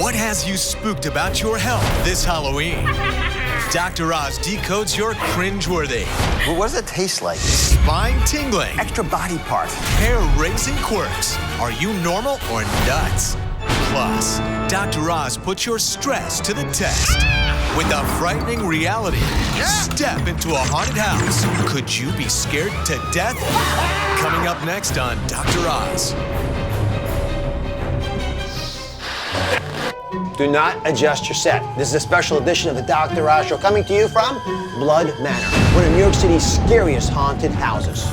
What has you spooked about your health this Halloween? Dr. Oz decodes your cringe-worthy. Well, what does it taste like? Spine-tingling. Extra body parts. Hair-raising quirks. Are you normal or nuts? Plus, Dr. Oz puts your stress to the test. With a frightening reality, step into a haunted house. Could you be scared to death? Coming up next on Dr. Oz. Do not adjust your set. This is a special edition of the Dr. Oz Show coming to you from Blood Manor, one of New York City's scariest haunted houses.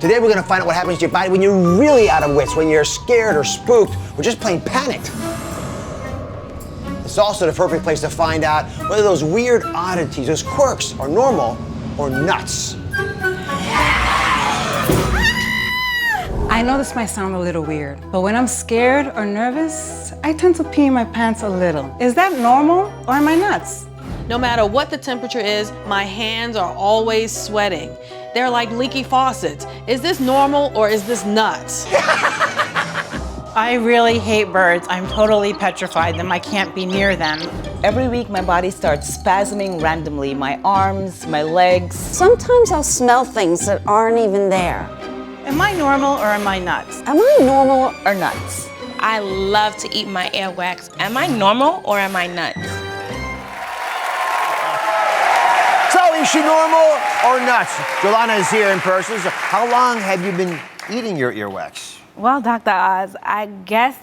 Today we're going to find out what happens to your body when you're really out of wits, when you're scared or spooked or just plain panicked. It's also the perfect place to find out whether those weird oddities, those quirks, are normal or nuts. I know this might sound a little weird, but when I'm scared or nervous, I tend to pee in my pants a little. Is that normal or am I nuts? No matter what the temperature is, my hands are always sweating. They're like leaky faucets. Is this normal or is this nuts? I really hate birds. I'm totally petrified them. I can't be near them. Every week my body starts spasming randomly. My arms, my legs. Sometimes I'll smell things that aren't even there. Am I normal or am I nuts? Am I normal or nuts? I love to eat my earwax. Am I normal or am I nuts? So, is she normal or nuts? Jolana is here in person. So how long have you been eating your earwax? Well, Dr. Oz, I guess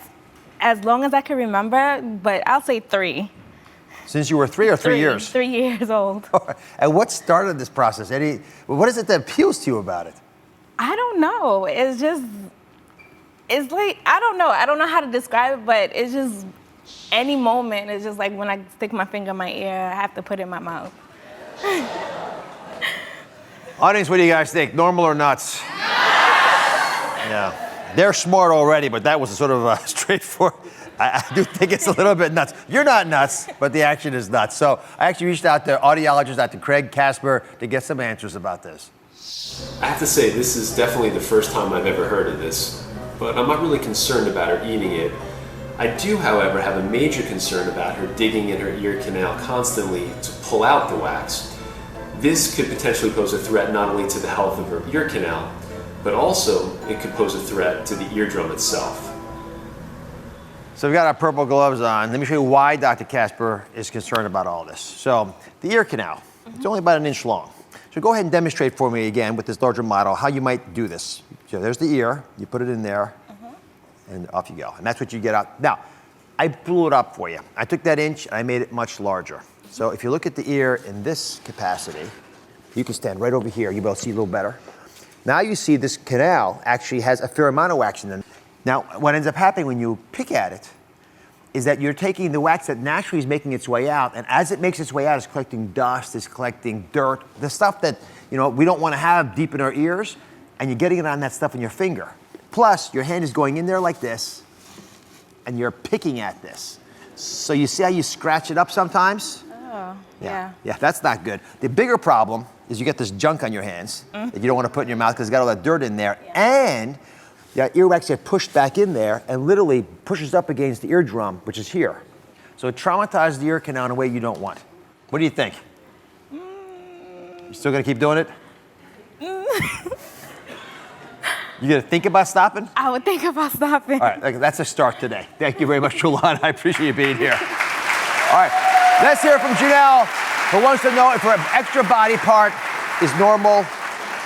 as long as I can remember, but I'll say 3. Since you were 3 or 3 years? 3 years old. And what started this process? What is it that appeals to you about it? I don't know. It's like, I don't know. I don't know how to describe it, but it's just any moment. It's just like when I stick my finger in my ear, I have to put it in my mouth. Audience, what do you guys think? Normal or nuts? Yeah. They're smart already, but that was a sort of straightforward. I do think it's a little bit nuts. You're not nuts, but the action is nuts. So I actually reached out to audiologist Dr. Craig Casper to get some answers about this. I have to say, this is definitely the first time I've ever heard of this, but I'm not really concerned about her eating it. I do, however, have a major concern about her digging in her ear canal constantly to pull out the wax. This could potentially pose a threat not only to the health of her ear canal, but also it could pose a threat to the eardrum itself. So we've got our purple gloves on. Let me show you why Dr. Casper is concerned about all this. So the ear canal, it's only about 1 inch long. So go ahead and demonstrate for me again with this larger model how you might do this. So there's the ear, you put it in there, and off you go. And that's what you get out. Now, I blew it up for you. I took that inch and I made it much larger. So if you look at the ear in this capacity, you can stand right over here. You'll be able to see a little better. Now you see this canal actually has a fair amount of wax in it. Now, what ends up happening when you pick at it is that you're taking the wax that naturally is making its way out, and as it makes its way out, it's collecting dust, it's collecting dirt, the stuff that we don't want to have deep in our ears, and you're getting it on that stuff in your finger. Plus, your hand is going in there like this, and you're picking at this. So you see how you scratch it up sometimes? Oh, yeah. Yeah, that's not good. The bigger problem is you get this junk on your hands that you don't want to put in your mouth because it's got all that dirt in there, and earwax gets pushed back in there and literally pushes up against the eardrum, which is here. So it traumatizes the ear canal in a way you don't want. What do you think? You still gonna keep doing it? You gonna think about stopping? I would think about stopping. All right, that's a start today. Thank you very much, Jolana. I appreciate you being here. All right, let's hear from Janelle, who wants to know if her extra body part is normal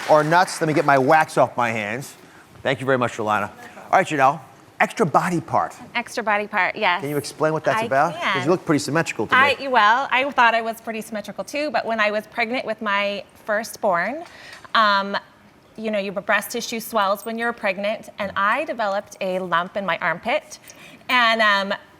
or nuts. Let me get my wax off my hands. Thank you very much, Jolana. All right, Janelle, extra body part. Extra body part, yes. Can you explain what that's about? Because you look pretty symmetrical to me. Well, I thought I was pretty symmetrical too, but when I was pregnant with my firstborn, your breast tissue swells when you're pregnant, and I developed a lump in my armpit. And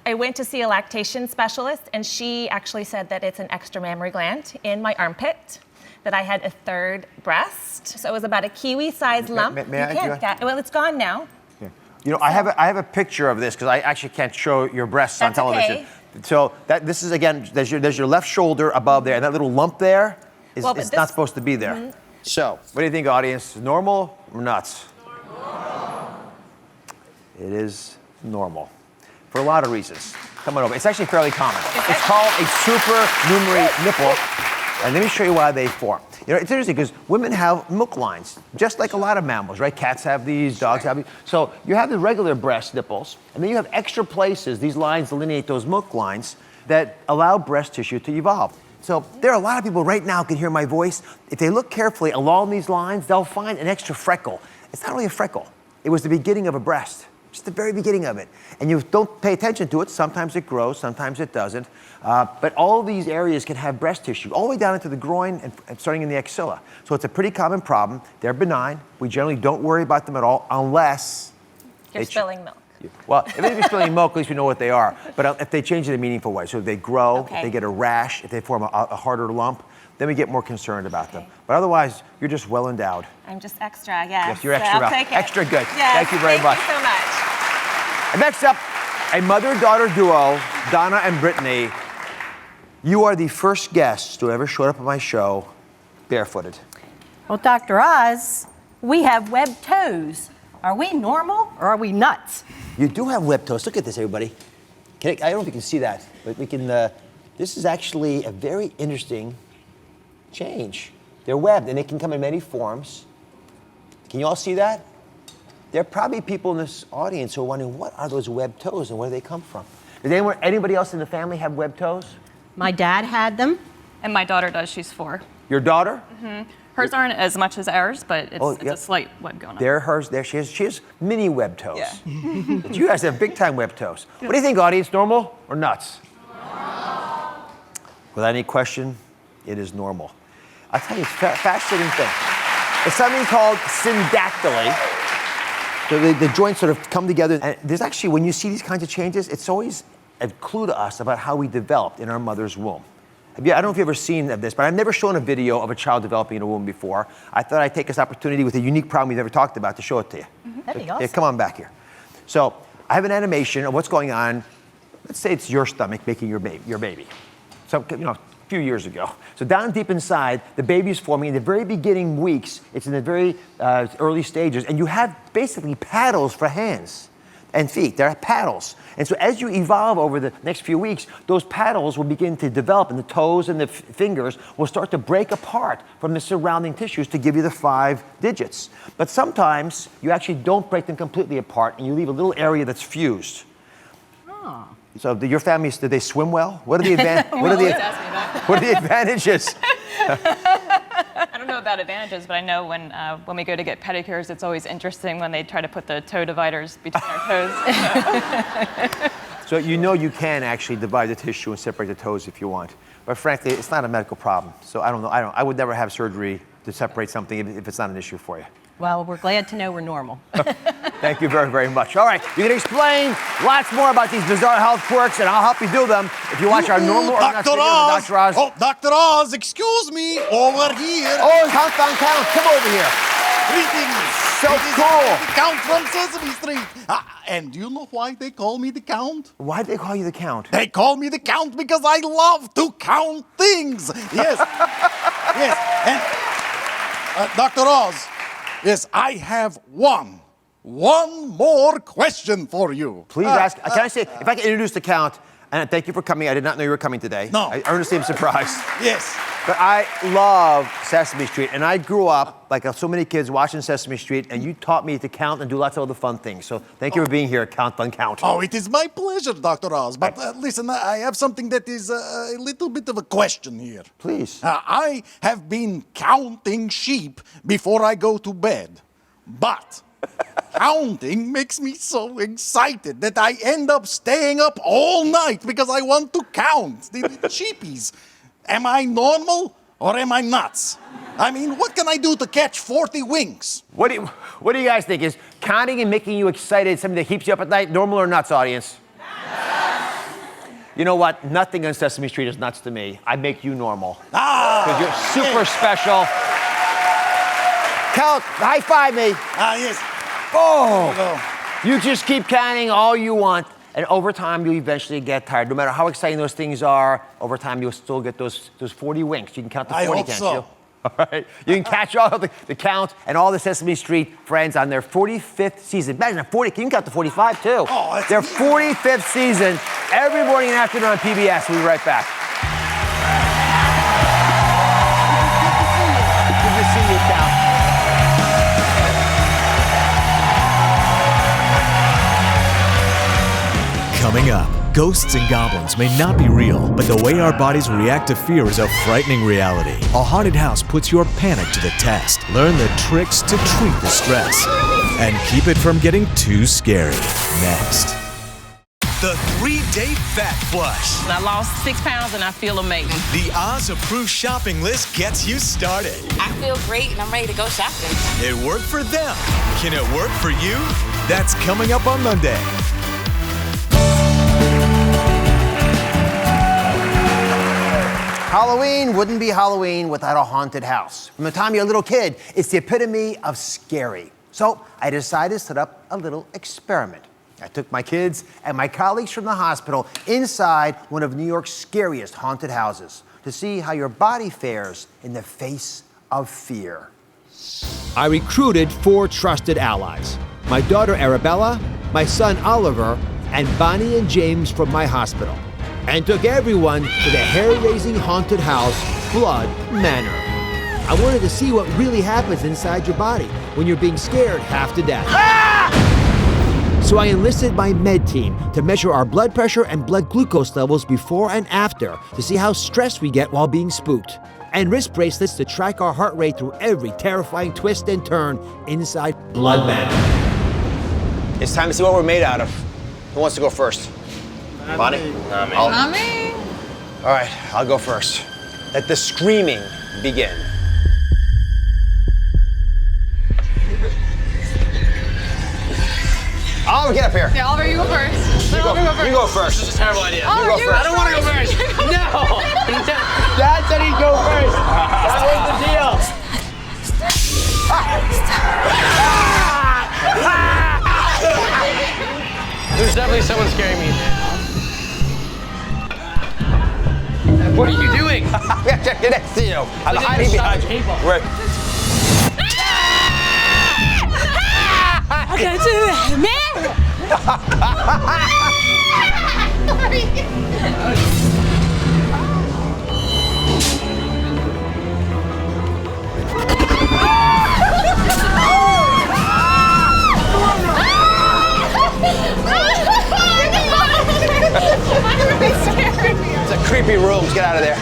I went to see a lactation specialist, and she actually said that it's an extra mammary gland in my armpit, that I had a 3rd breast. So it was about a kiwi-sized lump. Well, it's gone now. Yeah. I have a picture of this because I actually can't show your breasts on television. Okay. So this is, again, there's your left shoulder above there, and that little lump there is not supposed to be there. Mm-hmm. So, what do you think, audience? Normal or nuts? Normal. It is normal. for a lot of reasons. Come on over. It's actually fairly common. It's called a supernumerary nipple. And let me show you why they form. You know, it's interesting because women have milk lines, just like a lot of mammals, right? Cats have these, dogs have these. So you have the regular breast nipples, and then you have extra places, these lines delineate those milk lines that allow breast tissue to evolve. So there are a lot of people right now can hear my voice. If they look carefully along these lines, they'll find an extra freckle. It's not really a freckle. It was the beginning of a breast, just the very beginning of it. And you don't pay attention to it. Sometimes it grows, sometimes it doesn't. But all these areas can have breast tissue, all the way down into the groin and starting in the axilla. So it's a pretty common problem. They're benign. We generally don't worry about them at all unless You're spilling milk. Well, if they're spilling milk, at least we know what they are. But if they change it in a meaningful way, so if they grow, if they get a rash, if they form a harder lump, then we get more concerned about them. But otherwise, you're just well endowed. I'm just extra, yes. Yes, you're extra. I'll take it. Extra good. Yes, thank you very much. Thank you so much. And next up, a mother-daughter duo, Donna and Brittany. You are the first guests to ever show up on my show barefooted. Well, Dr. Oz, we have webbed toes. Are we normal or are we nuts? You do have webbed toes. Look at this, everybody. I don't know if you can see that, but we can. This is actually a very interesting change. They're webbed, and they can come in many forms. Can you all see that? There are probably people in this audience who are wondering, what are those webbed toes and where do they come from? Does anybody else in the family have webbed toes? My dad had them. And my daughter does. She's 4. Your daughter? Mm-hmm. Hers aren't as much as ours, but it's a slight web going on. There she has mini web toes. Yeah. But you guys have big time web toes. What do you think, audience? Normal or nuts? Without any question, it is normal. I'll tell you, it's a fascinating thing. It's something called syndactyly. So the joints sort of come together. And there's actually, when you see these kinds of changes, it's always a clue to us about how we developed in our mother's womb. I don't know if you've ever seen this, but I've never shown a video of a child developing in a womb before. I thought I'd take this opportunity with a unique problem we've never talked about to show it to you. That'd be awesome. Yeah, come on back here. So I have an animation of what's going on. Let's say it's your stomach making your baby. So, a few years ago. So down deep inside, the baby is forming. In the very beginning weeks, it's in the very early stages, and you have basically paddles for hands and feet. They're paddles. And so as you evolve over the next few weeks, those paddles will begin to develop, and the toes and the fingers will start to break apart from the surrounding tissues to give you the 5 digits. But sometimes you actually don't break them completely apart, and you leave a little area that's fused. Oh. So your family, do they swim well? What are the advantages? I don't know about advantages, but I know when we go to get pedicures, it's always interesting when they try to put the toe dividers between our toes. So you can actually divide the tissue and separate the toes if you want. But frankly, it's not a medical problem. So I don't know. I would never have surgery to separate something if it's not an issue for you. Well, we're glad to know we're normal. Thank you very, very much. All right, you can explain lots more about these bizarre health quirks, and I'll help you do them if you watch our normal or not video with Dr. Oz. Oh, Dr. Oz, excuse me, over here. Oh, count. Come over here. Greetings. So cool. The Count from Sesame Street. And do you know why they call me the Count? Why do they call you the Count? They call me the Count because I love to count things. Yes. Yes. And Dr. Oz, yes, I have one more question for you. Please ask. Can I say, if I can introduce the Count, and thank you for coming. I did not know you were coming today. No. I earnestly am surprised. Yes. But I love Sesame Street, and I grew up, like so many kids, watching Sesame Street, and you taught me to count and do lots of other fun things. So thank you for being here, Count Fun Count. Oh, it is my pleasure, Dr. Oz. But listen, I have something that is a little bit of a question here. Please. I have been counting sheep before I go to bed, but counting makes me so excited that I end up staying up all night because I want to count the sheepies. Am I normal or am I nuts? I mean, what can I do to catch 40 winks? What do you guys think? Is counting and making you excited something that keeps you up at night, normal or nuts, audience? You know what? Nothing on Sesame Street is nuts to me. I make you normal. Because you're super special. Count, high five me. Yes. Oh, you just keep counting all you want, and over time you eventually get tired. No matter how exciting those things are, over time you'll still get those 40 winks. You can count to 40, I hope can't so. you? All right? You can catch all of the Count and all the Sesame Street friends on their 45th season. Imagine a 40, you can count to 45 too. Oh, their 45th season, every morning and afternoon on PBS. We'll be right back. Good to see you, Count. Coming up, ghosts and goblins may not be real, but the way our bodies react to fear is a frightening reality. A haunted house puts your panic to the test. Learn the tricks to treat the stress and keep it from getting too scary. Next. The 3-day fat flush. I lost 6 pounds and I feel amazing. The Oz-approved shopping list gets you started. I feel great and I'm ready to go shopping. It worked for them. Can it work for you? That's coming up on Monday. Halloween wouldn't be Halloween without a haunted house. From the time you're a little kid, it's the epitome of scary. So I decided to set up a little experiment. I took my kids and my colleagues from the hospital inside one of New York's scariest haunted houses to see how your body fares in the face of fear. I recruited 4 trusted allies. My daughter Arabella, my son Oliver, and Bonnie and James from my hospital. And took everyone to the hair-raising haunted house, Blood Manor. I wanted to see what really happens inside your body when you're being scared half to death. So I enlisted my med team to measure our blood pressure and blood glucose levels before and after to see how stressed we get while being spooked. And wrist bracelets to track our heart rate through every terrifying twist and turn inside Blood Manor. It's time to see what we're made out of. Who wants to go first? Bonnie? Not me. All right, I'll go first. Let the screaming begin. Oliver, get up here. Yeah, Oliver, you go first. You go first. This is a terrible idea. Oh, you go first. I don't want to go first. No! Dad said he'd go first. That was the deal. There's definitely someone scaring me. What are you doing? Get next to you. I'm hiding behind you. Right. I can't do it, man! It's a creepy room. Get out of there.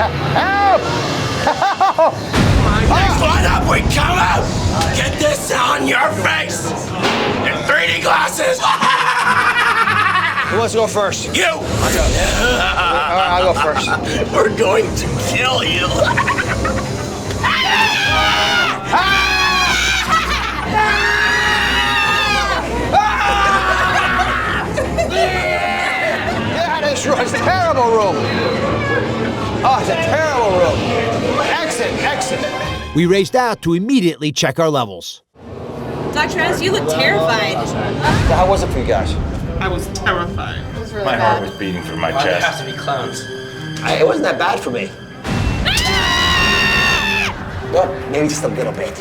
Help! Help! Next one up, we come out! Get this on your face! In 3D glasses! Who wants to go first? You! I'll go first. We're going to kill you! Yeah, this room is a terrible room. Oh, it's a terrible room. Exit. We raced out to immediately check our levels. Dr. Oz, you look terrified. How was it for you guys? I was terrified. It was really My bad. heart was beating from my chest. There has to be clowns. It wasn't that bad for me. Well, maybe just a little bit.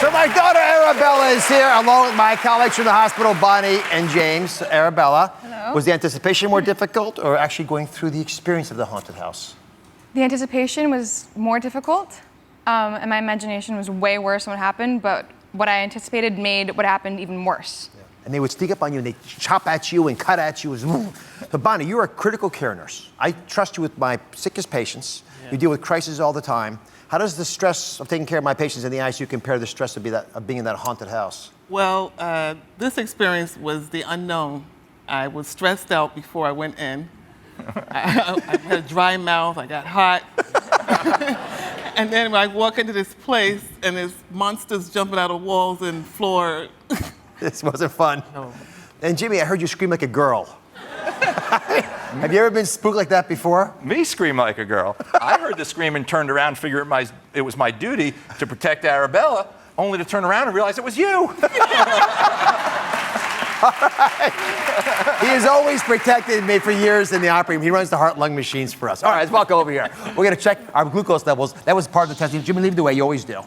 So my daughter Arabella is here, along with my colleagues from the hospital, Bonnie and James. Arabella, Hello. Was the anticipation more difficult or actually going through the experience of the haunted house? The anticipation was more difficult, and my imagination was way worse than what happened, but what I anticipated made what happened even worse. Yeah. And they would sneak up on you and they'd chop at you and cut at you. So Bonnie, you're a critical care nurse. I trust you with my sickest patients. Yeah. You deal with crises all the time. How does the stress of taking care of my patients in the ICU compare to the stress of being in that haunted house? Well, this experience was the unknown. I was stressed out before I went in. I had a dry mouth, I got hot. And then when I walk into this place and there's monsters jumping out of walls and floor. This wasn't fun. No. And Jimmy, I heard you scream like a girl. Have you ever been spooked like that before? Me scream like a girl. I heard the scream and turned around, figured it was my duty to protect Arabella, only to turn around and realize it was you. All right. He has always protected me for years in the operating room. He runs the heart-lung machines for us. All right, let's walk over here. We're going to check our glucose levels. That was part of the testing. Jimmy, lead the way. You always do.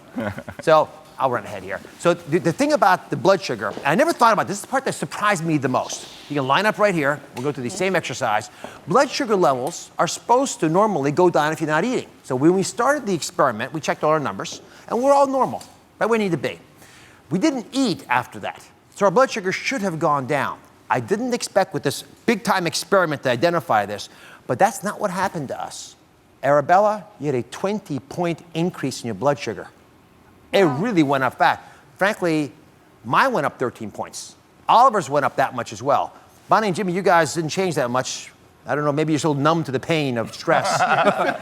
So I'll run ahead here. So the thing about the blood sugar, and I never thought about this is the part that surprised me the most. You can line up right here. We'll go through the same exercise. Blood sugar levels are supposed to normally go down if you're not eating. So when we started the experiment, we checked all our numbers, and we're all normal, right where we need to be. We didn't eat after that. So our blood sugar should have gone down. I didn't expect with this big-time experiment to identify this, but that's not what happened to us. Arabella, you had a 20-point increase in your blood sugar. It really went up fast. Frankly, mine went up 13 points. Oliver's went up that much as well. Bonnie and Jimmy, you guys didn't change that much. I don't know, maybe you're so numb to the pain of stress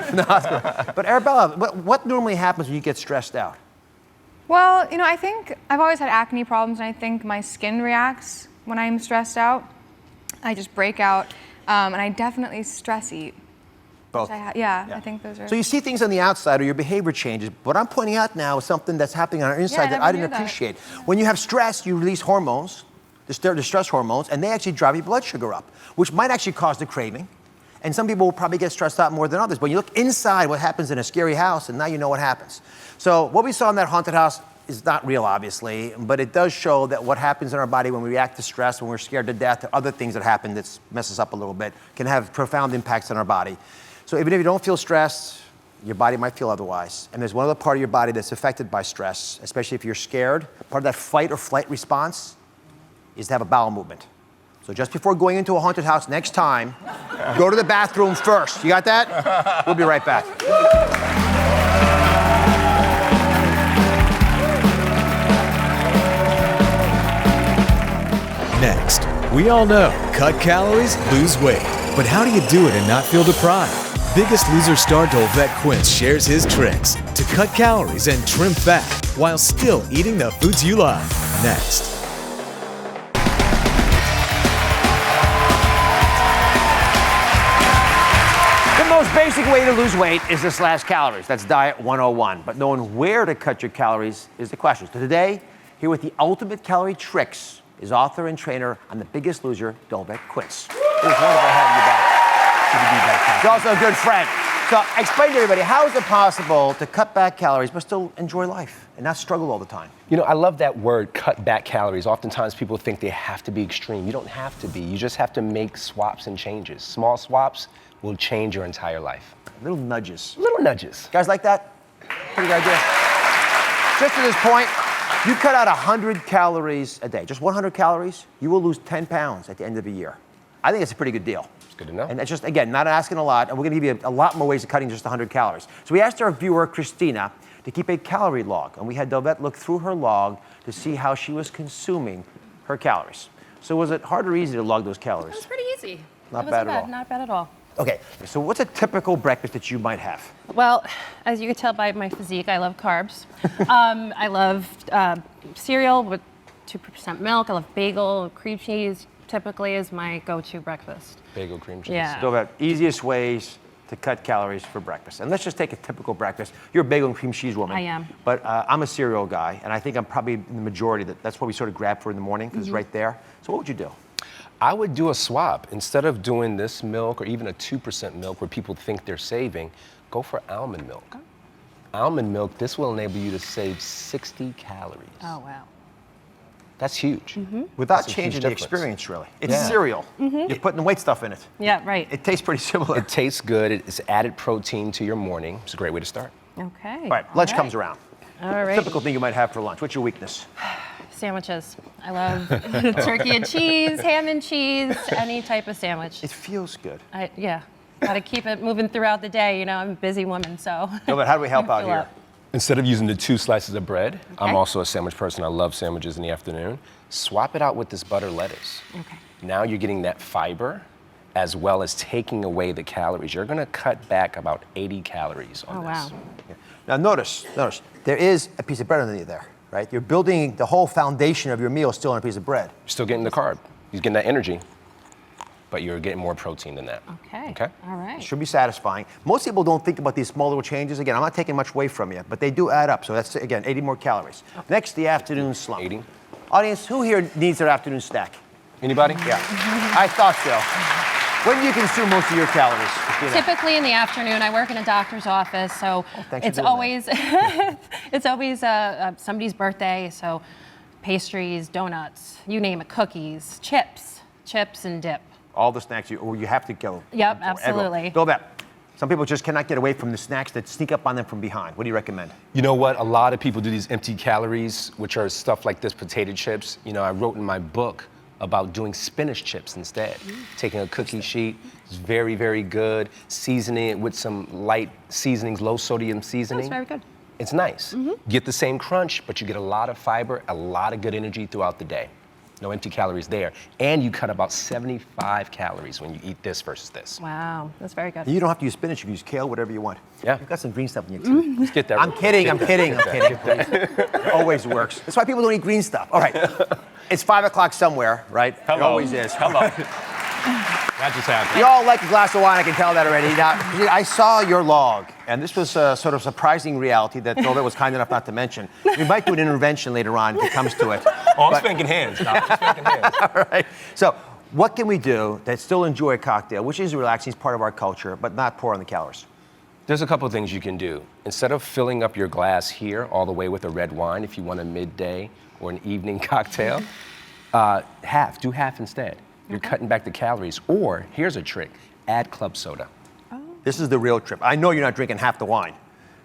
in the hospital. But Arabella, what normally happens when you get stressed out? Well, I think I've always had acne problems, and I think my skin reacts when I'm stressed out. I just break out, and I definitely stress eat. Both? I think those are... So you see things on the outside or your behavior changes. What I'm pointing out now is something that's happening on our inside that I didn't appreciate. When you have stress, you release hormones, the stress hormones, and they actually drive your blood sugar up, which might actually cause the craving. And some people will probably get stressed out more than others. But you look inside what happens in a scary house, and now you know what happens. So what we saw in that haunted house is not real, obviously, but it does show that what happens in our body when we react to stress, when we're scared to death, or other things that happen that mess us up a little bit, can have profound impacts on our body. So even if you don't feel stressed, your body might feel otherwise. And there's one other part of your body that's affected by stress, especially if you're scared. Part of that fight or flight response is to have a bowel movement. So just before going into a haunted house next time, go to the bathroom first. You got that? We'll be right back. Next, we all know, cut calories, lose weight. But how do you do it and not feel deprived? Biggest Loser star Dolvett Quince shares his tricks to cut calories and trim fat while still eating the foods you love. Next. The most basic way to lose weight is to slash calories. That's Diet 101. But knowing where to cut your calories is the question. So today, here with the ultimate calorie tricks is author and trainer on The Biggest Loser, Dolvett Quince. It was wonderful having you back. He's also a good friend. So explain to everybody, how is it possible to cut back calories but still enjoy life and not struggle all the time? I love that word, cut back calories. Oftentimes people think they have to be extreme. You don't have to be. You just have to make swaps and changes. Small swaps will change your entire life. Little nudges. Little nudges. Guys like that? Pretty good idea. Just to this point, you cut out 100 calories a day, just 100 calories, you will lose 10 pounds at the end of a year. I think it's a pretty good deal. It's good to know. And that's just, again, not asking a lot, and we're gonna give you a lot more ways of cutting just 100 calories. So we asked our viewer, Christina, to keep a calorie log, and we had Dolvett look through her log to see how she was consuming her calories. So was it hard or easy to log those calories? It was pretty easy. Not bad at all. Not bad at all. Okay, so what's a typical breakfast that you might have? Well, as you can tell by my physique, I love carbs. I love cereal with 2% milk. I love bagel, cream cheese. Typically is my go-to breakfast. Bagel, cream cheese. Yeah. So about easiest ways to cut calories for breakfast. And let's just take a typical breakfast. You're a bagel and cream cheese woman. I am. But I'm a cereal guy, and I think I'm probably in the majority. That's what we sort of grab for in the morning, because it's right there. So what would you do? I would do a swap. Instead of doing this milk or even a 2% milk where people think they're saving, go for almond milk. Okay. Almond milk, this will enable you to save 60 calories. Oh, wow. That's huge. Without That's changing the difference. experience, really. It's cereal. You're putting the white stuff in it. Yeah, right. It tastes pretty similar. It tastes good. It's added protein to your morning. It's a great way to start. Okay. All right, lunch comes around. All right. Typical thing you might have for lunch. What's your weakness? Sandwiches. I love turkey and cheese, ham and cheese, any type of sandwich. It feels good. Yeah. Got to keep it moving throughout the day. I'm a busy woman, so. No, but how do we help out Fill here? up. Instead of using the 2 slices of bread, I'm also a sandwich person. I love sandwiches in the afternoon. Swap it out with this butter lettuce. Okay. Now you're getting that fiber as well as taking away the calories. You're gonna cut back about 80 calories on this. Wow. Yeah. Now notice, there is a piece of bread underneath there, right? You're building the whole foundation of your meal still on a piece of bread. You're still getting the carb. You're getting that energy, but you're getting more protein than that. Okay. Okay? All right. Should be satisfying. Most people don't think about these small little changes. Again, I'm not taking much away from you, but they do add up. So that's, again, 80 more calories. Next, the afternoon slump. 80. Audience, who here needs their afternoon snack? Anybody? Yeah. I thought so. When do you consume most of your calories, Christina? Typically in the afternoon. I work in a doctor's office, so thanks for it's doing always it's always somebody's birthday. So pastries, donuts, you name it, cookies, chips and dip. All the snacks you have to go. Yep, absolutely. Dolvett, some people just cannot get away from the snacks that sneak up on them from behind. What do you recommend? You know what? A lot of people do these empty calories, which are stuff like this, potato chips. You know, I wrote in my book about doing spinach chips instead. Taking a cookie sheet, it's very, very good. Seasoning it with some light seasonings, low sodium seasoning. That's very good. It's nice. Get the same crunch, but you get a lot of fiber, a lot of good energy throughout the day. No empty calories there. And you cut about 75 calories when you eat this versus this. Wow, that's very good. You don't have to use spinach, you can use kale, whatever you want. Yeah. You've got some green stuff in your tea. Let's get that. I'm kidding. It always works. That's why people don't eat green stuff. All right. It's 5 o'clock somewhere, right? Hello. It always is. Hello. That just happened. You all like a glass of wine, I can tell that already. Now, I saw your log, and this was a sort of surprising reality that Dolvett was kind enough not to mention. We might do an intervention later on if it comes to it. Oh, I'm spanking hands. No, I'm spanking hands. All right. So, what can we do that still enjoy a cocktail, which is relaxing, it's part of our culture, but not poor on the calories? There's a couple of things you can do. Instead of filling up your glass here all the way with a red wine, if you want a midday or an evening cocktail, do half instead. You're cutting back the calories. Or, here's a trick, add club soda. This is the real trip. I know you're not drinking half the wine.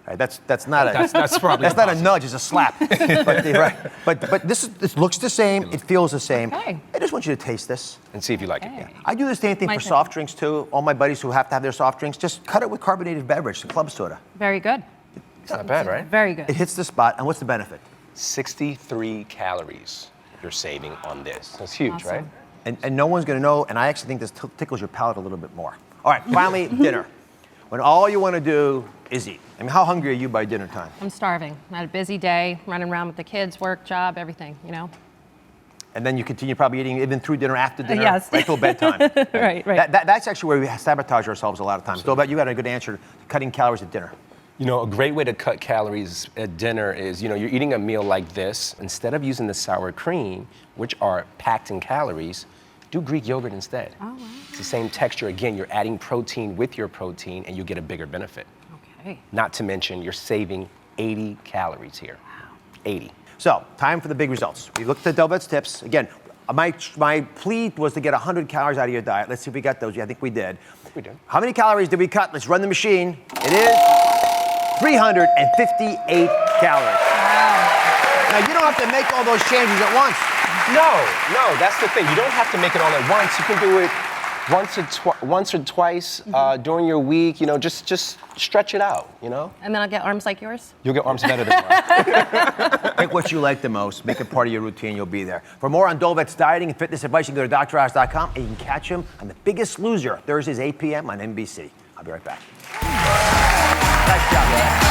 Right, that's not a that's probably that's not a nudge, it's a slap. but this looks the same, it feels the same. Okay. I just want you to taste this. And see if you like it. Yeah. I do the same thing for soft drinks too. All my buddies who have to have their soft drinks, just cut it with carbonated beverage, the club soda. Very good. It's not bad, right? Very good. It hits the spot, and what's the benefit? 63 calories you're saving on this. That's huge, Awesome. right? And no one's gonna know, and I actually think this tickles your palate a little bit more. All right, finally, dinner. When all you wanna do is eat. I mean, how hungry are you by dinner time? I'm starving. I had a busy day, running around with the kids, work, job, everything, you know? And then you continue probably eating even through dinner, after dinner, Yes. right till bedtime. Right. That's actually where we sabotage ourselves a lot of times. Dolvett, you got a good answer to cutting calories at dinner. You know, a great way to cut calories at dinner is, you know, you're eating a meal like this. Instead of using the sour cream, which are packed in calories, do Greek yogurt instead. Oh, wow. It's the same texture. Again, you're adding protein with your protein, and you get a bigger benefit. Okay. Not to mention, you're saving 80 calories here. Wow. 80. So, time for the big results. We looked at Dolvett's tips. Again, my plea was to get 100 calories out of your diet. Let's see if we got those. Yeah, I think we did. We did. How many calories did we cut? Let's run the machine. It is 358 calories. Wow. Now, you don't have to make all those changes at once. No, that's the thing. You don't have to make it all at once. You can do it once or twice during your week. You know, just stretch it out, you know? And then I'll get arms like yours? You'll get arms better than mine. Pick what you like the most. Make it part of your routine. You'll be there. For more on Dolvett's dieting and fitness advice, you can go to DrOz.com and you can catch him on The Biggest Loser, Thursdays, 8 p.m. on NBC. I'll be right back. Nice job, man.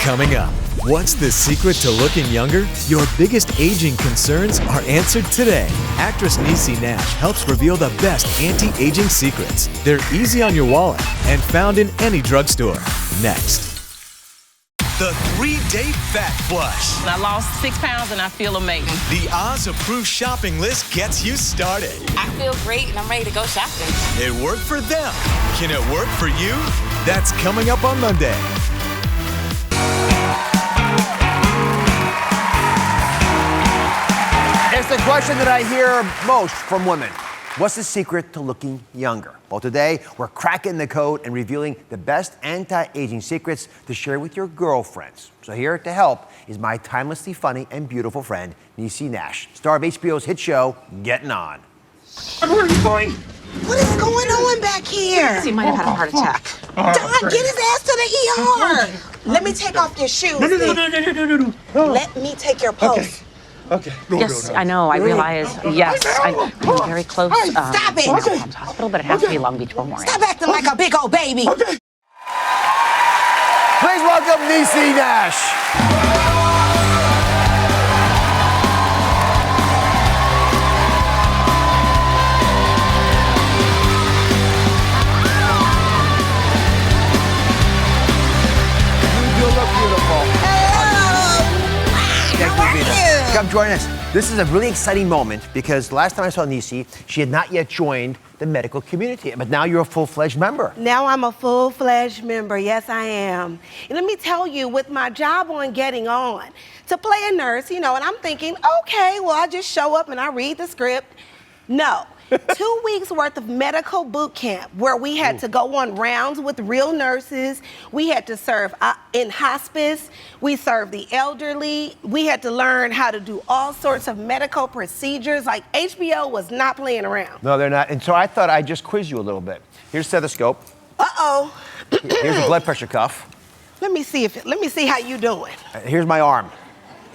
Coming up, what's the secret to looking younger? Your biggest aging concerns are answered today. Actress Niecy Nash helps reveal the best anti-aging secrets. They're easy on your wallet and found in any drugstore. Next. The 3-day fat flush. I lost 6 pounds and I feel amazing. The Oz-approved shopping list gets you started. I feel great and I'm ready to go shopping. It worked for them. Can it work for you? That's coming up on Monday. It's the question that I hear most from women. What's the secret to looking younger? Well, today, we're cracking the code and revealing the best anti-aging secrets to share with your girlfriends. So here to help is my timelessly funny and beautiful friend, Niecy Nash, star of HBO's hit show, Getting On. Where are you going? What is going on back here? He might have had a heart attack. Don, get his ass to the ER. Let me take off your shoes. No. Let me take your pulse. Okay. Yes, I know. I realize. Yes, I'm very close. Stop it. To Mount Hospital, but it has to be Long Beach Memorial. Stop acting like a big old baby. Please welcome Niecy Nash. You look beautiful. Hello. Come join us. This is a really exciting moment because last time I saw Niecy, she had not yet joined the medical community, but now you're a full-fledged member. Now I'm a full-fledged member, yes I am. And let me tell you, with my job on Getting On, to play a nurse, and I'm thinking, okay, well I just show up and I read the script. No, 2 weeks worth of medical boot camp where we had to go on rounds with real nurses. We had to serve in hospice. We served the elderly. We had to learn how to do all sorts of medical procedures. Like HBO was not playing around. No, they're not. And so I thought I'd just quiz you a little bit. Here's stethoscope. Uh-oh. Here's a blood pressure cuff. Let me see how you doing. Here's my arm.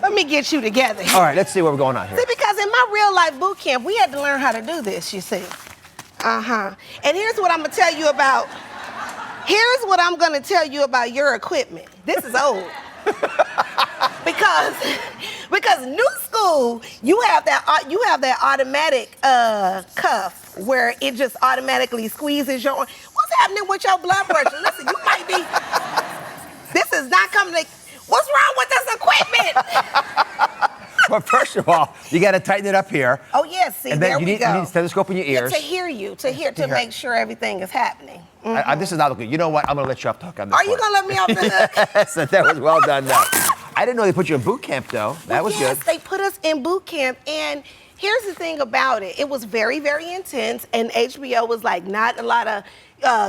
Let me get you together. All right, let's see what we're going on here. See, because in my real life boot camp, we had to learn how to do this, you see. And here's what I'm gonna tell you about. Here's what I'm gonna tell you about your equipment. This is old. because new school, you have that automatic cuff where it just automatically squeezes your arm. What's happening with your blood pressure? Listen, you might be. This is not coming to. What's wrong with this equipment? Well, first of all, you got to tighten it up here. Oh, yes, see, and then there you we need, go. You need a stethoscope in your ears. Yeah, to hear you, to make sure everything is happening. This is not looking. You know what? I'm going to let you off the hook on this Are you going to let me off the hook? So that was well done, though. I didn't know they put you in boot camp, though. That was yes, good. They put us in boot camp, and here's the thing about it. It was very, very intense, and HBO was like not a lot of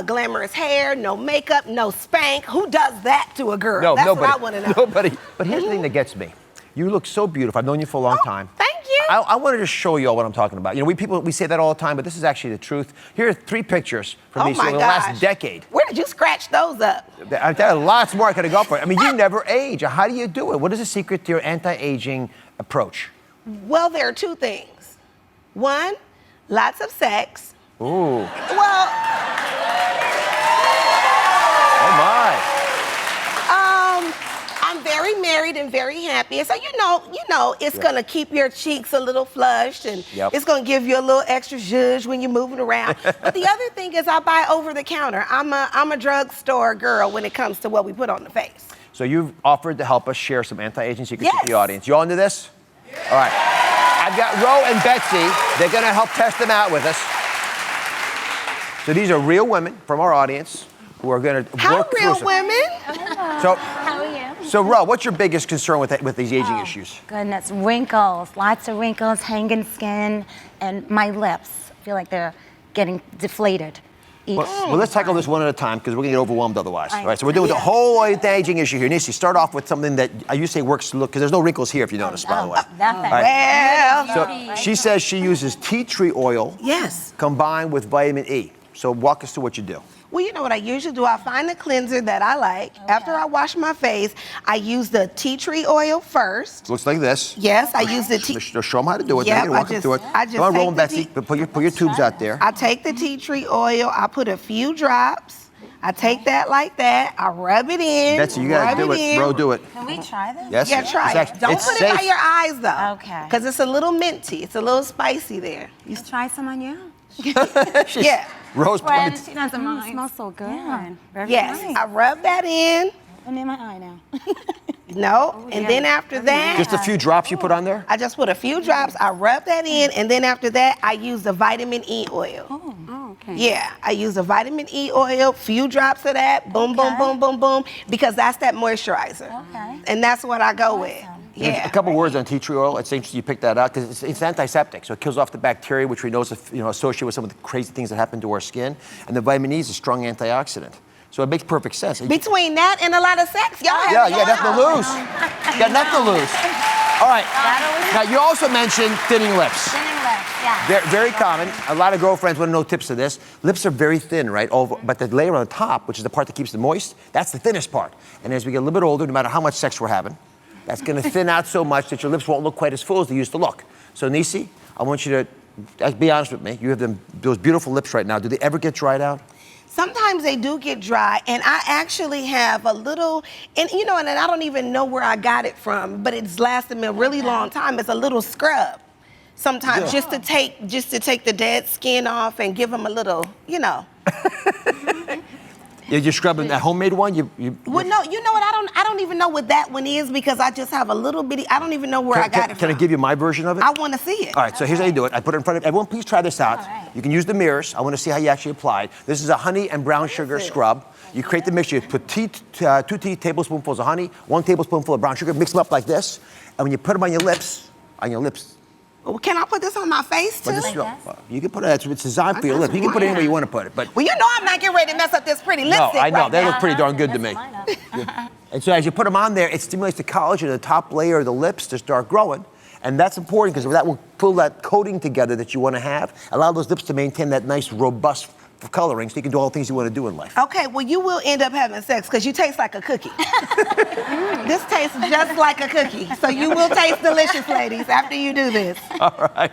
glamorous hair, no makeup, no spank. Who does that to a girl? That's nobody, what I want to know. Nobody. But here's the thing that gets me. You look so beautiful. I've known you for a long time. Thank you. I wanted to show you all what I'm talking about. We say that all the time, but this is actually the truth. Here are 3 pictures from me in the last decade. Where did you scratch those up? There are lots more I could have gone for. I mean, you never age. How do you do it? What is the secret to your anti-aging approach? Well, there are 2 things. 1, lots of sex. Ooh. Well. Oh my. I'm very married and very happy. So you know, it's gonna keep your cheeks a little flushed, and it's gonna give you a little extra zhuzh when you're moving around. But the other thing is, I buy over the counter. I'm a drugstore girl when it comes to what we put on the face. So you've offered to help us share some anti-aging secrets with the audience. You all into this? All right. I've got Ro and Betsy. They're gonna help test them out with us. So these are real women from our audience who are going to work through some. How real women? So, how are you? So, Ro, what's your biggest concern with these aging issues? Goodness, wrinkles, lots of wrinkles, hanging skin, and my lips feel like they're getting deflated. Well, let's tackle this one at a time because we're going to get overwhelmed otherwise. All right, so we're doing the whole anti-aging issue here. Niecy, start off with something that you say works to look, because there's no wrinkles here if you notice, by the way. Nothing. Well. So she says she uses tea tree oil combined with vitamin E. So walk us through what you do. Well, you know what I usually do? I find a cleanser that I like. Okay. After I wash my face, I use the tea tree oil first. Looks like this. Yes, I use the tea. Show them how to do it. Yep, Walk them through it. Come on, Roll and Betsy. Put your tubes out there. I take the tea tree oil. I put a few drops. I take that like that. I rub it in. Betsy, you gotta do it. Ro, do it. Can we try this? Yes. Yeah, try it. Don't put it by your eyes though. Okay. Because it's a little minty. It's a little spicy there. You try some on you? Yeah. Rose, she doesn't mind. It smells so good. Yeah. Yes, nice. I rub that in. I'm in my eye now. No, and then after that. Just a few drops you put on there? I just put a few drops. I rub that in, and then after that, I use the vitamin E oil. Oh, okay. Yeah, I use the vitamin E oil, few drops of that, boom, boom, boom, boom, boom, because that's that moisturizer. Okay. And that's what I go with. Yeah. A couple words on tea tree oil. It's interesting you picked that out because it's antiseptic, so it kills off the bacteria, which we know is associated with some of the crazy things that happen to our skin. And the vitamin E is a strong antioxidant, so it makes perfect sense. Between that and a lot of sex, y'all have you got nothing to lose. You got nothing to lose. All right. Now, you also mentioned thinning lips. Thinning lips, yeah. Very common. A lot of girlfriends want to know tips to this. Lips are very thin, right? But the layer on the top, which is the part that keeps them moist, that's the thinnest part. And as we get a little bit older, no matter how much sex we're having, that's going to thin out so much that your lips won't look quite as full as they used to look. So, Niecy, I want you to be honest with me. You have those beautiful lips right now. Do they ever get dried out? Sometimes they do get dry, and I actually have a little, and I don't even know where I got it from, but it's lasted me a really long time. It's a little scrub. Sometimes just to take the dead skin off and give them a little, You're scrubbing that homemade one? Well, no, you know what? I don't even know what that one is because I just have a little bitty. I don't even know where I got it from. Can I give you my version of it? I want to see it. All right, so here's how you do it. I put it in front of everyone. Please try this out. You can use the mirrors. I want to see how you actually apply it. This is a honey and brown sugar scrub. You create the mixture. You put 2 tablespoonfuls of honey, 1 tablespoonful of brown sugar. Mix them up like this, and when you put them on your lips. Well, can I put this on my face too? You can put it. It's designed for your lips. You can put it anywhere you want to put it. But well, I'm not getting ready to mess up this pretty lipstick. No, I know. Right They now. look pretty darn good to me. And so as you put them on there, it stimulates the collagen in the top layer of the lips to start growing. And that's important because that will pull that coating together that you want to have. Allow those lips to maintain that nice, robust coloring so you can do all the things you want to do in life. Okay, well, you will end up having sex because you taste like a cookie. This tastes just like a cookie. So you will taste delicious, ladies, after you do this. All right.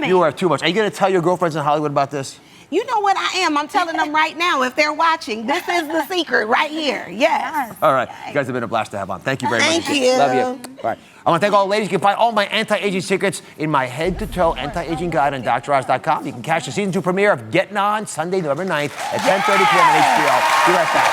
You are too much. Are you going to tell your girlfriends in Hollywood about this? You know what I am. I'm telling them right now if they're watching. This is the secret right here. Yes. All right. You guys have been a blast to have on. Thank you very much. Thank you. Love you. All right. I want to thank all the ladies. You can find all my anti-aging secrets in my head-to-toe anti-aging guide on DrOz.com. You can catch the season 2 premiere of Getting On Sunday, November 9th at 10:30 p.m. on HBO. Be right back.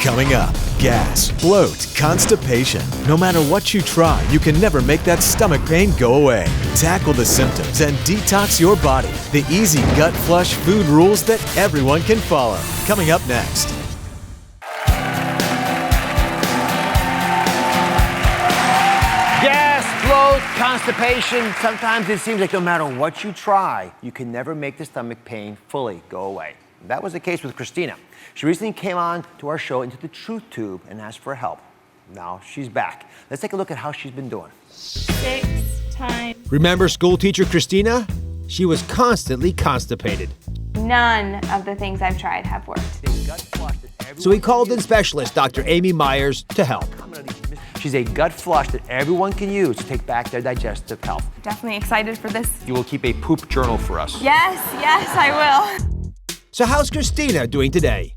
Coming up, gas, bloat, constipation. No matter what you try, you can never make that stomach pain go away. Tackle the symptoms and detox your body. The easy gut flush food rules that everyone can follow. Coming up next. Gas, bloat, constipation. Sometimes it seems like no matter what you try, you can never make the stomach pain fully go away. That was the case with Christina. She recently came on to our show Into the Truth Tube and asked for help. Now she's back. Let's take a look at how she's been doing. 6 times. Remember school teacher Christina? She was constantly constipated. None of the things I've tried have worked. So we called in specialist Dr. Amy Myers to help. She's a gut flush that everyone can use to take back their digestive health. Definitely excited for this. You will keep a poop journal for us. Yes, I will. So how's Christina doing today?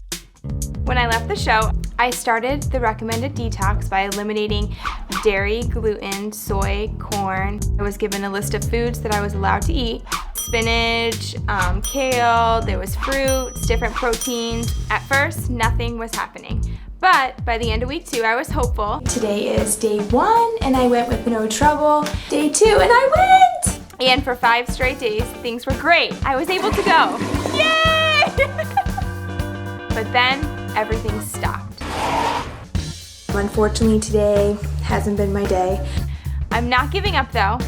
When I left the show, I started the recommended detox by eliminating dairy, gluten, soy, corn. I was given a list of foods that I was allowed to eat. Spinach, kale, there was fruits, different proteins. At first, nothing was happening. But by the end of week 2, I was hopeful. Today is day 1, and I went with no trouble. Day 2, and I went! And for 5 straight days, things were great. I was able to go. Yay! But then, everything stopped. Unfortunately, today hasn't been my day. I'm not giving up though.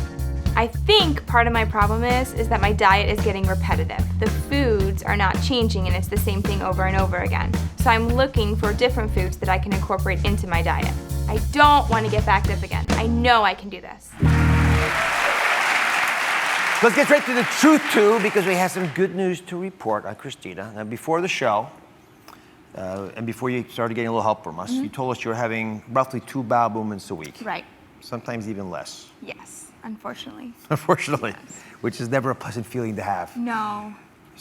I think part of my problem is that my diet is getting repetitive. The foods are not changing and it's the same thing over and over again. So I'm looking for different foods that I can incorporate into my diet. I don't want to get backed up again. I know I can do this. Let's get straight to the truth tube because we have some good news to report on Christina. Now, before the show, and before you started getting a little help from us, you told us you were having roughly 2 bowel movements a week. Right. Sometimes even less. Yes, unfortunately. Unfortunately, which is never a pleasant feeling to have. No.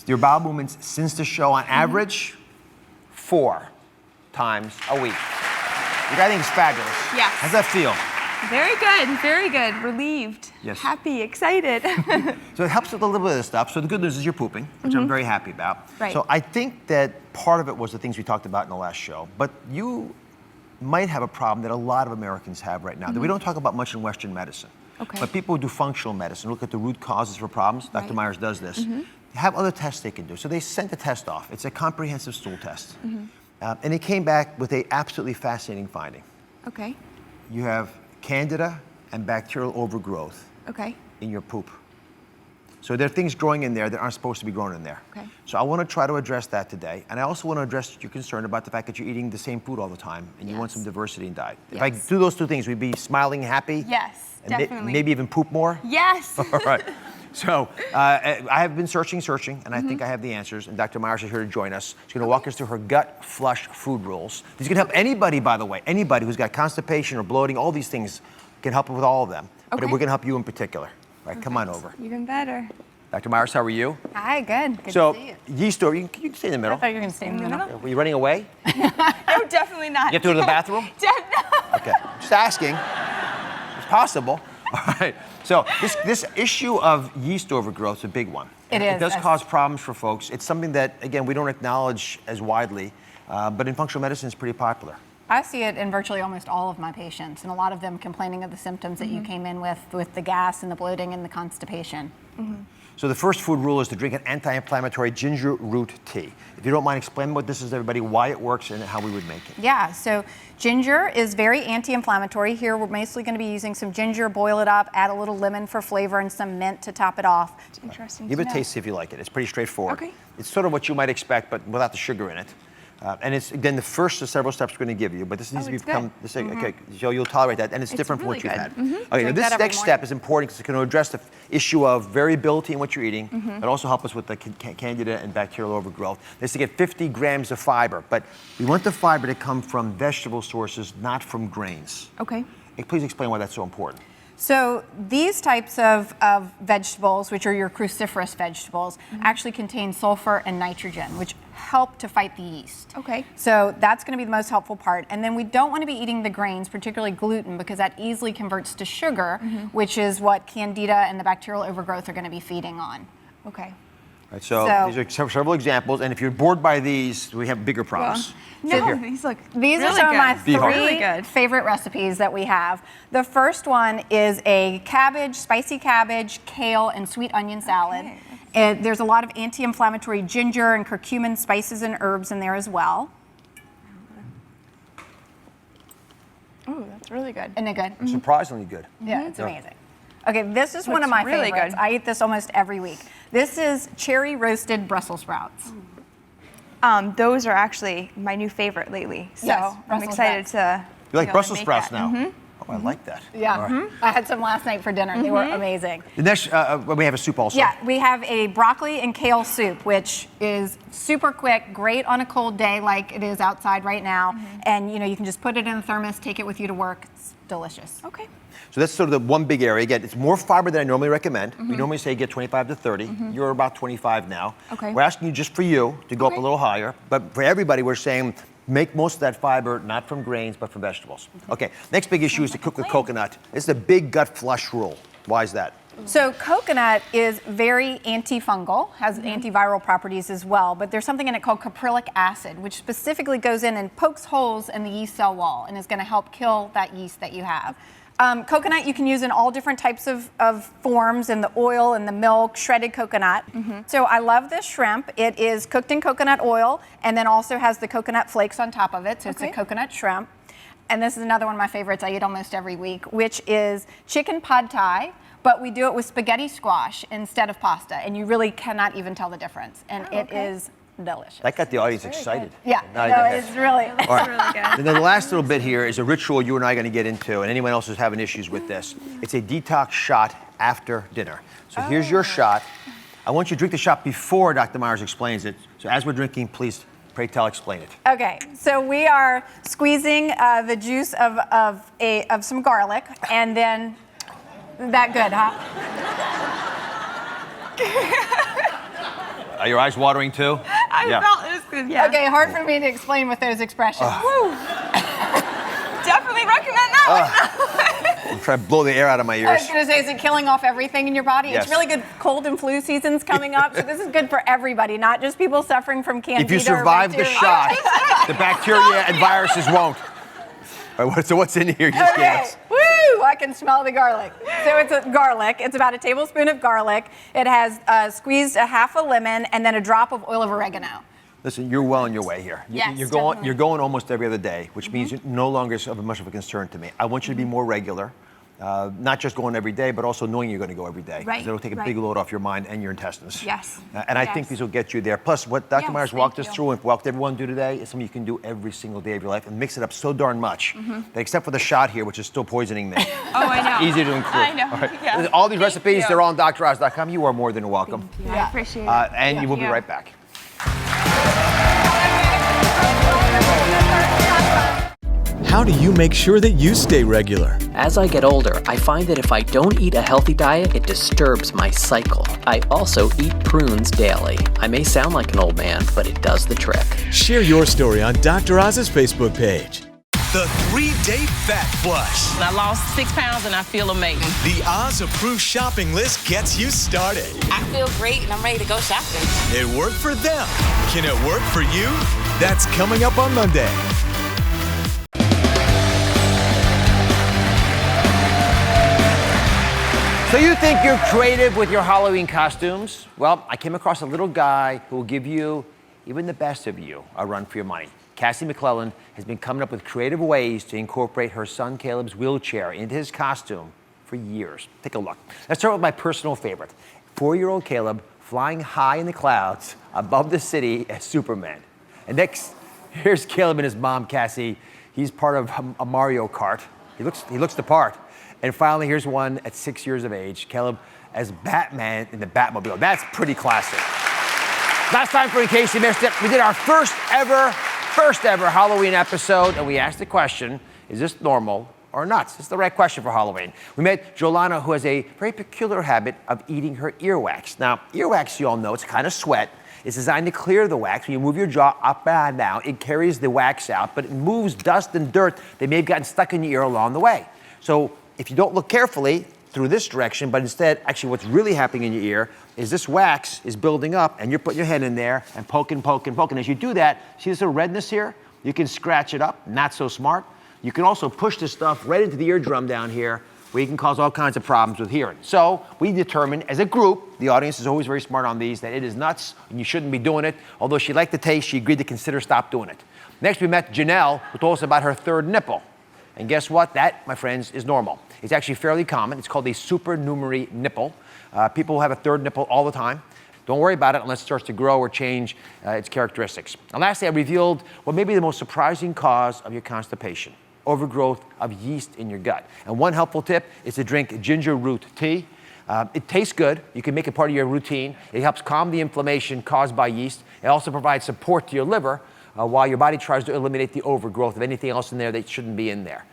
Your bowel movements since the show, on average, 4 times a week. Which I think is fabulous. Yes. How's that feel? Very good. Relieved. Yes. Happy, excited. So it helps with a little bit of stuff. So the good news is you're pooping, which I'm very happy about. Right. So I think that part of it was the things we talked about in the last show. But you might have a problem that a lot of Americans have right now that we don't talk about much in Western medicine. Okay. But people who do functional medicine, look at the root causes for problems. Dr. Myers does this. Have other tests they can do. So they sent the test off. It's a comprehensive stool test. And it came back with an absolutely fascinating finding. Okay. You have candida and bacterial overgrowth Okay. in your poop. So there are things growing in there that aren't supposed to be growing in there. Okay. So I want to try to address that today. And I also want to address your concern about the fact that you're eating the same food all the time and you want some diversity in diet. If I do those two things, we'd be smiling, happy. Yes, and definitely. maybe even poop more. Yes. All right. So I have been searching, and I think I have the answers. And Dr. Myers is here to join us. She's going to walk us through her gut flush food rules. These can help anybody, by the way, anybody who's got constipation or bloating, all these things can help with all of them. But we're going to help you in particular. All right, come on over. Even better. Dr. Myers, how are you? Hi, good. Good So, to see you. yeast over, you can stay in the middle. I thought you were going to stay in the middle. Were you running away? No, definitely not. You have to go to the bathroom? No. Okay, just asking. It's possible. All right. So this issue of yeast overgrowth is a big one. It It is. does cause problems for folks. It's something that, again, we don't acknowledge as widely, but in functional medicine it's pretty popular. I see it in virtually almost all of my patients, and a lot of them complaining of the symptoms that you came in with the gas and the bloating and the constipation. So the first food rule is to drink an anti-inflammatory ginger root tea. If you don't mind explaining what this is to everybody, why it works and how we would make it. Yeah, so ginger is very anti-inflammatory. Here we're mostly going to be using some ginger, boil it up, add a little lemon for flavor and some mint to top it off. Interesting. Give it a taste, see if you like it. It's pretty straightforward. Okay. It's sort of what you might expect, but without the sugar in it. And it's, again, the first of several steps we're going to give you, but this needs to it's become, good. okay, so you'll tolerate that, and it's different really from what you've good. had. Okay, now Drink this that every next morning. step is important because it's going to address the issue of variability in what you're eating, but also help us with the candida and bacterial overgrowth. This is to get 50 grams of fiber, but we want the fiber to come from vegetable sources, not from grains. Okay. Please explain why that's so important. So these types of vegetables, which are your cruciferous vegetables, actually contain sulfur and nitrogen, which help to fight the yeast. Okay. So that's going to be the most helpful part. And then we don't want to be eating the grains, particularly gluten, because that easily converts to sugar, which is what candida and the bacterial overgrowth are going to be feeding on. Okay. Right, so these are several examples, and if you're bored by these, we have bigger problems. No, Here. these look These really are some of my good. Really three good. favorite recipes that we have. The first one is a cabbage, spicy cabbage, kale, and sweet onion salad. Okay. And there's a lot of anti-inflammatory ginger and curcumin spices and herbs in there as well. Oh, that's really good. Isn't it good? Surprisingly good. Yeah, it's amazing. Okay, this is one of my really favorites. good. I eat this almost every week. This is cherry roasted Brussels sprouts. Those are actually my new favorite lately. So Yes, I'm Brussels excited to. You like be able to Brussels make sprouts that. now? Oh, I like that. Yeah, All right. I had some last night for dinner. They were amazing. The next, we have a soup also. Yeah, we have a broccoli and kale soup, which is super quick, great on a cold day like it is outside right now. And you can just put it in a thermos, take it with you to work. It's delicious. Okay. So that's sort of the one big area. Again, it's more fiber than I normally recommend. We normally say get 25 to 30. You're about 25 now. Okay. We're asking you just for you to go up a little higher. But for everybody, we're saying make most of that fiber not from grains, but from vegetables. Okay, next big issue is to cook with coconut. This is a big gut flush rule. Why is that? So coconut is very antifungal, has antiviral properties as well, but there's something in it called caprylic acid, which specifically goes in and pokes holes in the yeast cell wall and is going to help kill that yeast that you have. Coconut you can use in all different types of forms, in the oil and the milk, shredded coconut. So I love this shrimp. It is cooked in coconut oil and then also has the coconut flakes on top of it, so it's a coconut shrimp. And this is another one of my favorites I eat almost every week, which is chicken pad thai, but we do it with spaghetti squash instead of pasta, and you really cannot even tell the difference. And it is delicious. That got the audience excited. Yeah, Now no, go ahead. it's really, All right. And then the last little bit here is a ritual you and I are going to get into, and anyone else who's having issues with this. It's a detox shot after dinner. So here's your shot. I want you to drink the shot before Dr. Myers explains it. So as we're drinking, please, pray tell, explain it. Okay, so we are squeezing the juice of some garlic, and then that good, huh? Are your eyes watering too? I felt it was good. Yeah. Okay, hard for me to explain with those expressions. Woo. Definitely recommend that one. I'm trying to blow the air out of my I was ears. going to say, is it killing off everything in your body? Yes. It's really good. Cold and flu season's coming up, so this is good for everybody, not just people suffering from candida. If you or survive the bacteria. shot, the bacteria and viruses won't. All right, so what's in here? You just gave Okay, us. woo! I can smell the garlic. So it's garlic. It's about a tablespoon of garlic. It has squeezed a half a lemon and then a drop of oil of oregano. Listen, you're well on your way here. Yes, You're going almost every other day, which means you're no longer of much of a concern to me. I want you to be more regular. Not just going every day, but also knowing you're going to go every day. Right, It'll take a right. big load off your mind and your intestines. Yes. And I think these will get you there. Plus, what Dr. Yes, Myers walked us thank you. through and walked everyone through today is something you can do every single day of your life and mix it up so darn much that except for the shot here, which is still poisoning me. Oh, I know. Easy to include. I know. All, right. Yeah. All these Thank recipes, you. they're all on DrOz.com. You are more than welcome. I appreciate it. And you will be right back. How do you make sure that you stay regular? As I get older, I find that if I don't eat a healthy diet, it disturbs my cycle. I also eat prunes daily. I may sound like an old man, but it does the trick. Share your story on Dr. Oz's Facebook page. The 3-Day Fat Flush. I lost 6 pounds and I feel amazing. The Oz approved shopping list gets you started. I feel great and I'm ready to go shopping. It worked for them. Can it work for you? That's coming up on Monday. So you think you're creative with your Halloween costumes? Well, I came across a little guy who will give you, even the best of you, a run for your money. Cassie McClellan has been coming up with creative ways to incorporate her son Caleb's wheelchair into his costume for years. Take a look. Let's start with my personal favorite. 4-year-old Caleb flying high in the clouds above the city as Superman. And next, here's Caleb and his mom, Cassie. He's part of a Mario Kart. He looks the part. And finally, here's one at 6 years of age, Caleb as Batman in the Batmobile. That's pretty classic. Last time, in case you missed it, we did our first ever Halloween episode, and we asked the question, is this normal or nuts? It's the right question for Halloween. We met Jolana, who has a very peculiar habit of eating her earwax. Now, earwax, you all know, it's kind of sweat. It's designed to clear the wax. When you move your jaw up and down, it carries the wax out, but it moves dust and dirt that may have gotten stuck in your ear along the way. So if you don't look carefully through this direction, but instead, actually what's really happening in your ear is this wax is building up and you're putting your hand in there and poking. As you do that, see this little redness here? You can scratch it up, not so smart. You can also push this stuff right into the eardrum down here where you can cause all kinds of problems with hearing. So we determined as a group, the audience is always very smart on these, that it is nuts and you shouldn't be doing it. Although she liked the taste, she agreed to consider stop doing it. Next, we met Janelle, who told us about her third nipple. And guess what? That, my friends, is normal. It's actually fairly common. It's called a supernumerary nipple. People have a third nipple all the time. Don't worry about it unless it starts to grow or change its characteristics. And lastly, I revealed what may be the most surprising cause of your constipation: overgrowth of yeast in your gut. And one helpful tip is to drink ginger root tea. It tastes good. You can make it part of your routine. It helps calm the inflammation caused by yeast. It also provides support to your liver while your body tries to eliminate the overgrowth of anything else in there that shouldn't be in there.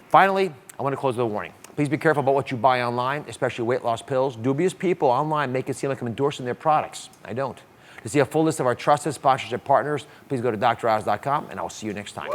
Finally, I want to close with a warning. Please be careful about what you buy online, especially weight loss pills. Dubious people online make it seem like I'm endorsing their products. I don't. To see a full list of our trusted sponsorship partners, please go to DrOz.com, and I'll see you next time.